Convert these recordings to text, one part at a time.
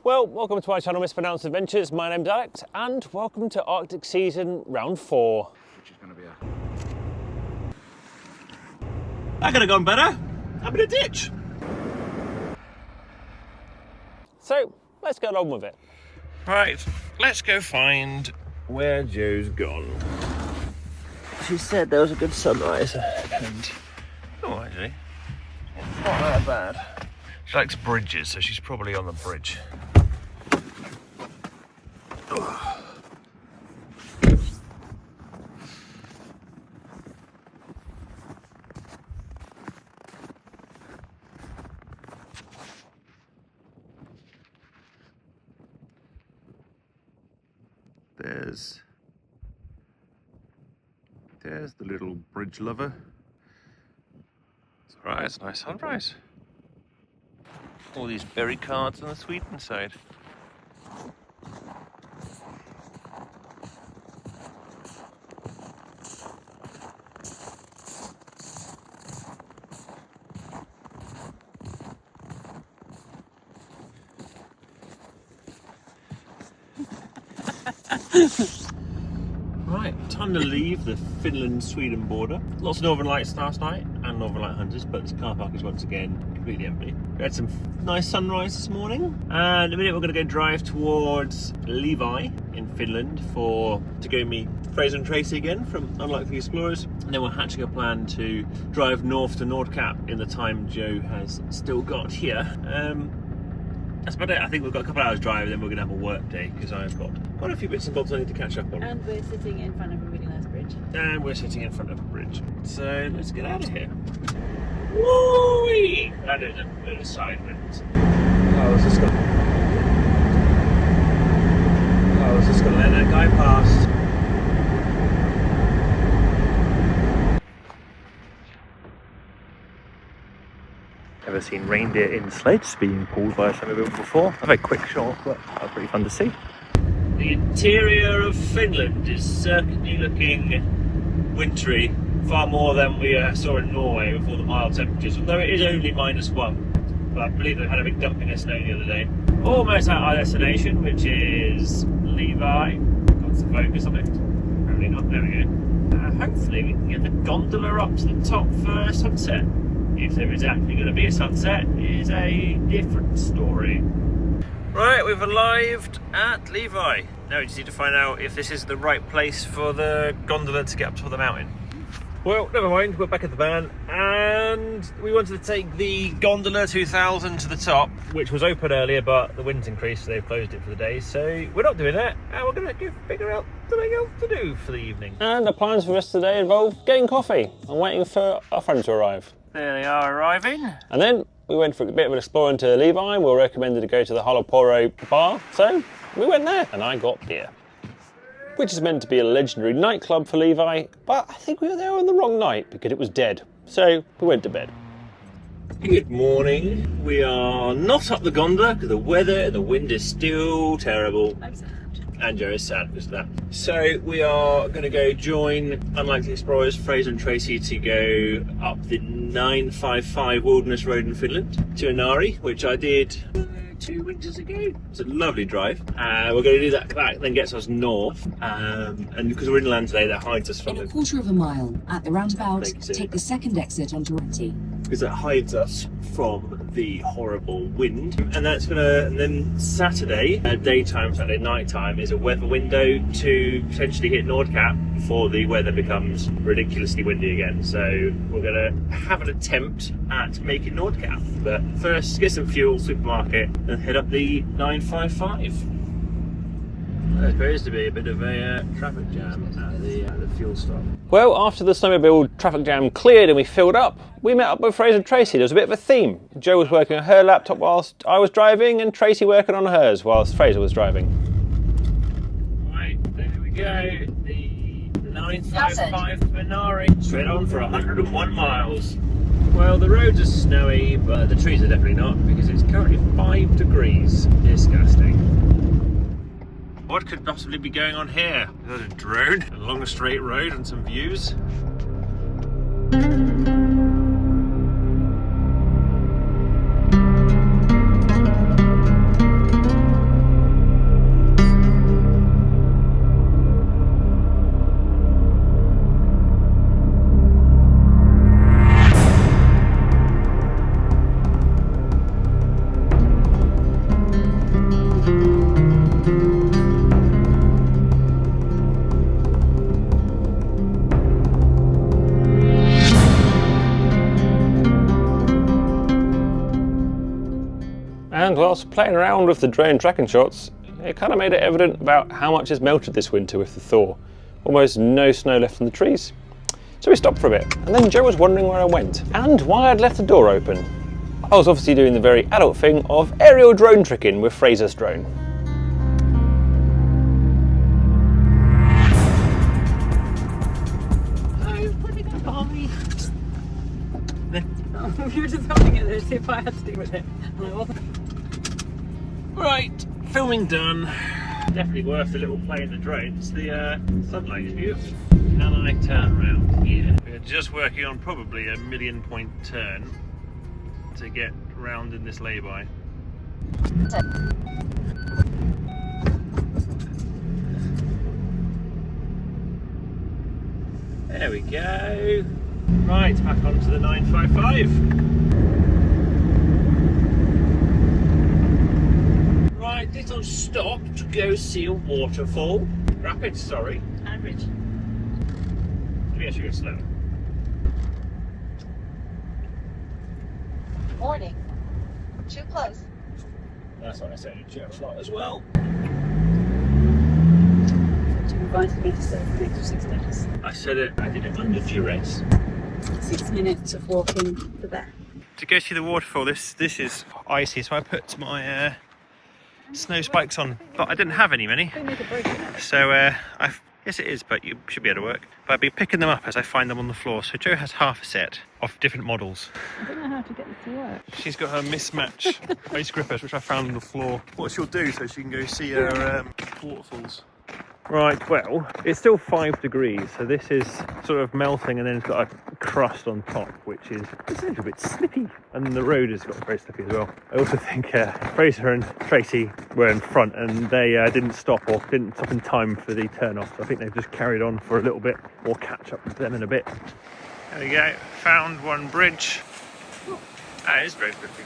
Well, welcome to my channel, Mispronounced Adventures. My name's Alex, and welcome to Arctic season round 4. Which is going to be That could have gone better. I'm in a ditch. So, let's get on with it. Right, let's go find where Joe's gone. She said there was a good sunrise and... Oh, actually, it's not that bad. She likes bridges, so she's probably on the bridge. There's the little bridge lover. It's alright, it's a nice sunrise. All these berry cards on the Sweden side. Right, time to leave the Finland-Sweden border. Lots of Northern Lights last night and Northern Light hunters, but this car park is once again completely empty. We had some nice sunrise this morning, and in a minute we're going to go drive towards Levi in Finland to go meet Fraser and Tracy again from Unlikely Explorers, and then we're hatching a plan to drive north to Nordkapp in the time Joe has still got here. That's about it. I think we've got a couple of hours drive, and then we're going to have a work day because I've got quite a few bits and bobs I need to catch up on. And we're sitting in front of a really nice bridge. And we're sitting in front of a bridge. So let's get out of here. Woo-wee! That is a bit of side wind. I was just gonna let that guy past. Ever seen reindeer in sleds being pulled by a snowmobile before? A very quick shot, but pretty fun to see. The interior of Finland is certainly looking wintry, far more than we saw in Norway with all the mild temperatures, although it is only -1. But I believe they had a big dumping of snow the other day. Almost at our destination, which is Levi. Got to focus on it. Apparently not. There we go. Hopefully we can get the gondola up to the top for sunset. If there is actually going to be a sunset, is a different story. Right, we've arrived at Levi. Now we just need to find out if this is the right place for the gondola to get up to the mountain. Well, never mind, we're back at the van, and we wanted to take the gondola 2000 to the top, which was open earlier, but the wind's increased, so they've closed it for the day. So we're not doing that, and we're going to go figure out something else to do for the evening. And the plans for us today involve getting coffee and waiting for our friend to arrive. There they are arriving. And then we went for a bit of an explore into Levi. We were recommended to go to the Waterfall bar, so we went there and I got beer. Which is meant to be a legendary nightclub for Levi, but I think we were there on the wrong night because it was dead. So we went to bed. Good morning. We are not up the gondola because the weather and the wind is still terrible. And Joe is sad because of that. So we are going to go join Unlikely Explorers, Fraser and Tracy, to go up the 955 Wilderness Road in Finland to Inari, which I did 2 winters ago. It's a lovely drive. We're going to do that, then gets us north. And because we're inland today, that hides us from In a quarter of a mile at the roundabout, take the second exit onto Renty. Because that hides us from the horrible wind. And that's gonna, and then Saturday, daytime, Saturday nighttime, is a weather window to potentially hit Nordkapp before the weather becomes ridiculously windy again. So we're gonna have an attempt at making Nordkapp. But first, get some fuel, supermarket, and head up the 955. There appears to be a bit of a traffic jam at the fuel stop. Well, after the snowmobile traffic jam cleared and we filled up, we met up with Fraser and Tracy. There was a bit of a theme. Joe was working on her laptop whilst I was driving, and Tracy working on hers whilst Fraser was driving. Right, there we go. The 955 to Inari. Straight on for 101 miles. Well, the roads are snowy, but the trees are definitely not, because it's currently 5 degrees. Disgusting. What could possibly be going on here? There's a drone along a straight road and some views. whilst playing around with the drone tracking shots, it kind of made it evident about how much has melted this winter with the thaw. Almost no snow left on the trees. So we stopped for a bit, and then Joe was wondering where I went and why I'd left the door open. I was obviously doing the very adult thing of aerial drone tricking with Fraser's drone. You were just holding it there to see if I had to do with it. And I wasn't. Right, filming done. Definitely worth the little play in the drone. It's the sunlight view. Can I turn around here? We're just working on probably a 1,000,000 turn to get round in this lay-by. There we go. Right, back onto the 955. Right, little stop to go see a waterfall. Rapid, sorry. Average. Maybe I should go slower. Warning. Too close. That's what I said in German a lot as well. You invited me to stay for the next 6 days. I said it, I did it under duress. 6 minutes of walking to there. To go see the waterfall, this is icy, so I put my snow spikes on, but I didn't have any many. They make a break in it. So yes it is, but you should be able to work. But I'll be picking them up as I find them on the floor. So Joe has half a set of different models. I don't know how to get it to work. She's got her mismatch ice grippers, which I found on the floor. What she'll do so she can go see her waterfalls. Right, well, it's still 5 degrees, so this is sort of melting, and then it's got a crust on top, which is a little bit slippy. And the road has got very slippy as well. I also think Fraser and Tracy were in front, and they didn't stop in time for the turn off. So I think they've just carried on for a little bit. We'll catch up with them in a bit. There we go, found one bridge. That is very pretty.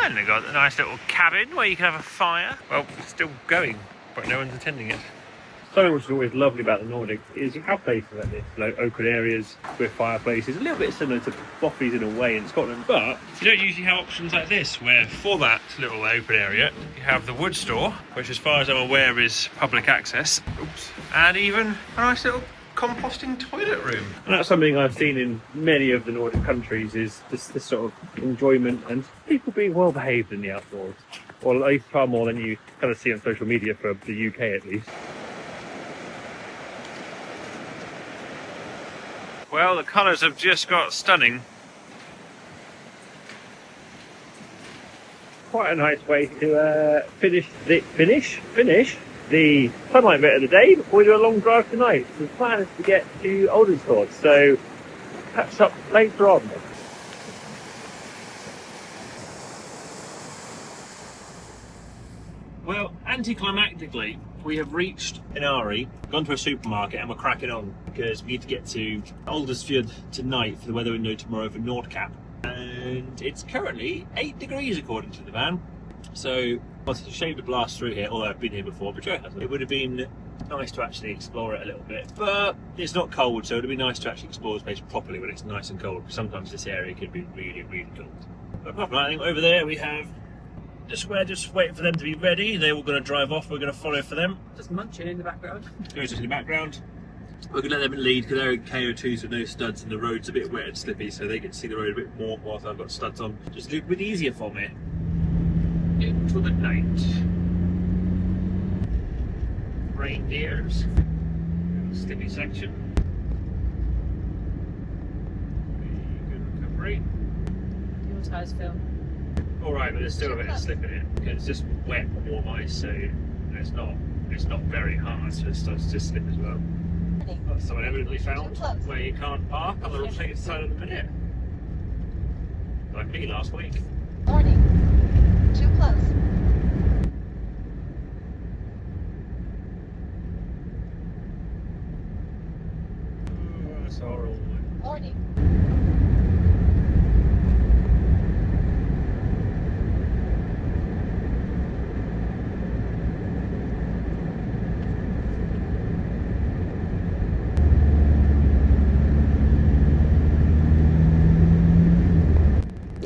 And they've got a nice little cabin where you can have a fire. Well, it's still going, but no one's attending it. Something which is always lovely about the Nordic is you have places like this, like open areas with fireplaces, a little bit similar to Boffies in a way in Scotland, but you don't usually have options like this, where for that little open area, you have the wood store, which as far as I'm aware is public access, and even a nice little composting toilet room. And that's something I've seen in many of the Nordic countries, is this sort of enjoyment and people being well behaved in the outdoors, or at least far more than you kind of see on social media for the UK at least. Well, the colours have just got stunning. Quite a nice way to finish the sunlight bit of the day before we do a long drive tonight. So the plan is to get to Oldensford, so catch up later on. Well, anticlimactically, we have reached Inari, gone to a supermarket, and we're cracking on because we need to get to Oldensfjord tonight for the weather window tomorrow for Nordkapp. And it's currently 8 degrees according to the van. So, well, it's a shame to blast through here, although I've been here before, but Joe hasn't. It would have been nice to actually explore it a little bit, but it's not cold, so it would be nice to actually explore the place properly when it's nice and cold, because sometimes this area can be really, really cold. But apart from that, I think over there we have we're just waiting for them to be ready. They're all going to drive off. We're going to follow for them. Just munching in the background. Who's just in the background? We're going to let them lead because they're KO2s with no studs, and the road's a bit wet and slippy, so they can see the road a bit more whilst I've got studs on. Just a little bit easier for me. Into the night. Reindeers. Slippy section. Good recovery. Your tyres film. Alright, but there's still a bit of slip in it because it's just wet warm ice, so it's not very hard, so it starts to slip as well. That's someone evidently found where you can't park on the rotated side of the minute. Like me last week. Warning. Too close. Oh, that's horrible. Warning.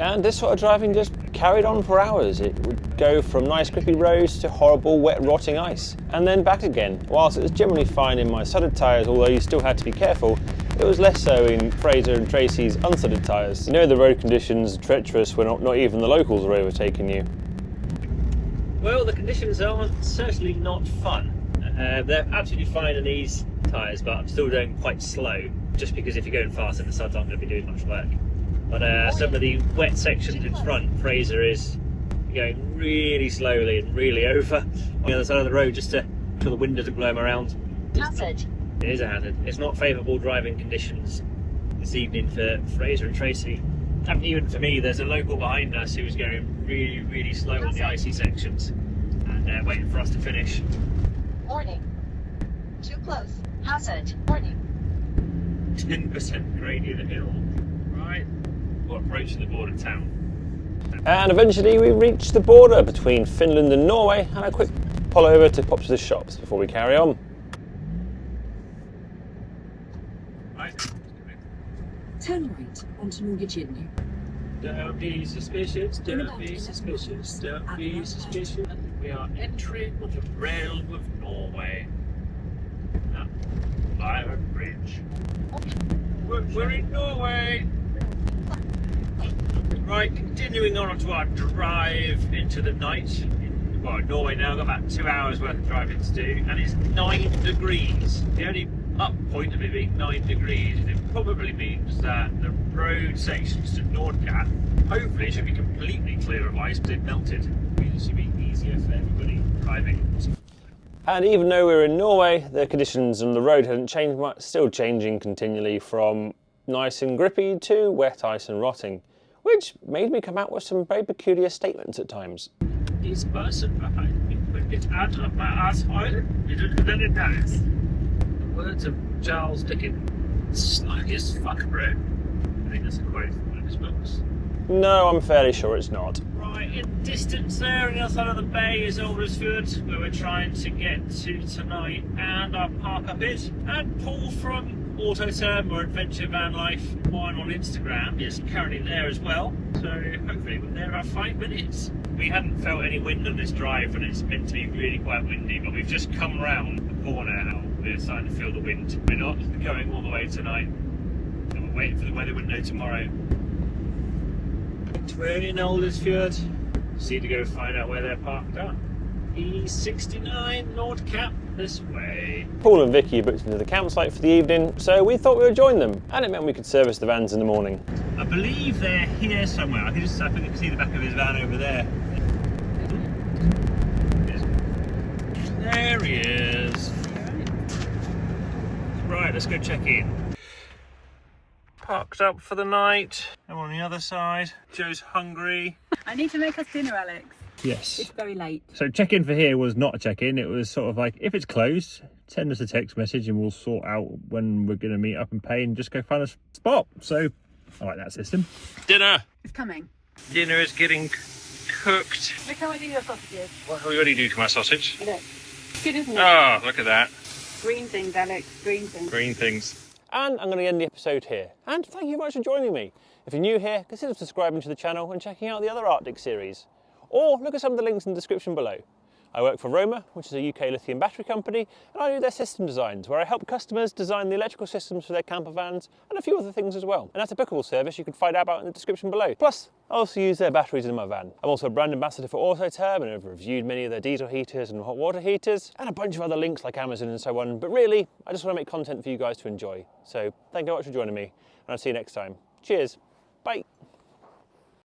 And this sort of driving just carried on for hours. It would go from nice grippy roads to horrible wet rotting ice, and then back again. Whilst it was generally fine in my studded tyres, although you still had to be careful, it was less so in Fraser and Tracy's unstudded tyres. You know the road conditions are treacherous where not even the locals are overtaking you. Well, the conditions are certainly not fun. They're absolutely fine in these tyres, but I'm still going quite slow, just because if you're going fast, then the suds aren't going to be doing much work. But some of the wet sections in front, Fraser is going really slowly and really over on the other side of the road, just to sure the wind doesn't blow him around. Hazard. It is a hazard. It's not favourable driving conditions this evening for Fraser and Tracy. And even for me, there's a local behind us who was going really slow on the icy sections and waiting for us to finish. Warning. Too close. Hazard. Warning. 10% gradient hill. Right. We're approaching the border town. And eventually we reached the border between Finland and Norway, and a quick pull over to pop to the shops before we carry on. Right. Turn right onto Nordkapp. Don't be suspicious, don't be suspicious, don't be suspicious. We are entering the realm of Norway. Now, by a bridge. We're in Norway! Right, continuing on to our drive into the night. Well, in Norway now, got about 2 hours worth of driving to do, and it's 9 degrees. The only up point of it being 9 degrees, it probably means that the road sections to Nordkapp hopefully should be completely clear of ice, but they've melted. It should be easier for everybody driving. And even though we were in Norway, the conditions on the road hadn't changed much, still changing continually from nice and grippy to wet ice and rotting, which made me come out with some very peculiar statements at times. This person behind me will get out of my asshole. It is very nice. The words of Charles Dickens, snug as fuck, bro. I think that's a quote from one of his books. No, I'm fairly sure it's not. Right, in distance there on the other side of the bay is Aldersfjord, where we're trying to get to tonight, and our park up is. And Paul from Autoterm or Adventure Vanlife, one on Instagram, is currently there as well. So hopefully we're there about 5 minutes. We hadn't felt any wind on this drive, and it's meant to be really quite windy, but we've just come round the corner now. We're starting to feel the wind. We're not going all the way tonight, and we're waiting for the weather window tomorrow. We're in Aldersfjord. Just need to go find out where they're parked up. E69 Nordkapp this way. Paul and Vicky booked into the campsite for the evening, so we thought we would join them, and it meant we could service the vans in the morning. I believe they're here somewhere. I think I can see the back of his van over there. There he is. Right, let's go check in. Parked up for the night. I'm on the other side. Joe's hungry. I need to make us dinner, Alex. Yes. It's very late. So check-in for here was not a check-in. It was sort of like, if it's closed, send us a text message and we'll sort out when we're going to meet up and pay and just go find a spot. So I like that system. Dinner. It's coming. Dinner is getting cooked. Look how I do your sausages. What do we already do to my sausage? Look. Good, isn't it? Oh, look at that. Green things, Alex. Green things. Green things. And I'm going to end the episode here. And thank you very much for joining me. If you're new here, consider subscribing to the channel and checking out the other Arctic series. Or look at some of the links in the description below. I work for Roma, which is a UK lithium battery company, and I do their system designs, where I help customers design the electrical systems for their camper vans and a few other things as well. And that's a bookable service you can find out about in the description below. Plus, I also use their batteries in my van. I'm also a brand ambassador for Autoterm, and I've reviewed many of their diesel heaters and hot water heaters, and a bunch of other links like Amazon and so on. But really, I just want to make content for you guys to enjoy. So thank you very much for joining me, and I'll see you next time. Cheers. Bye.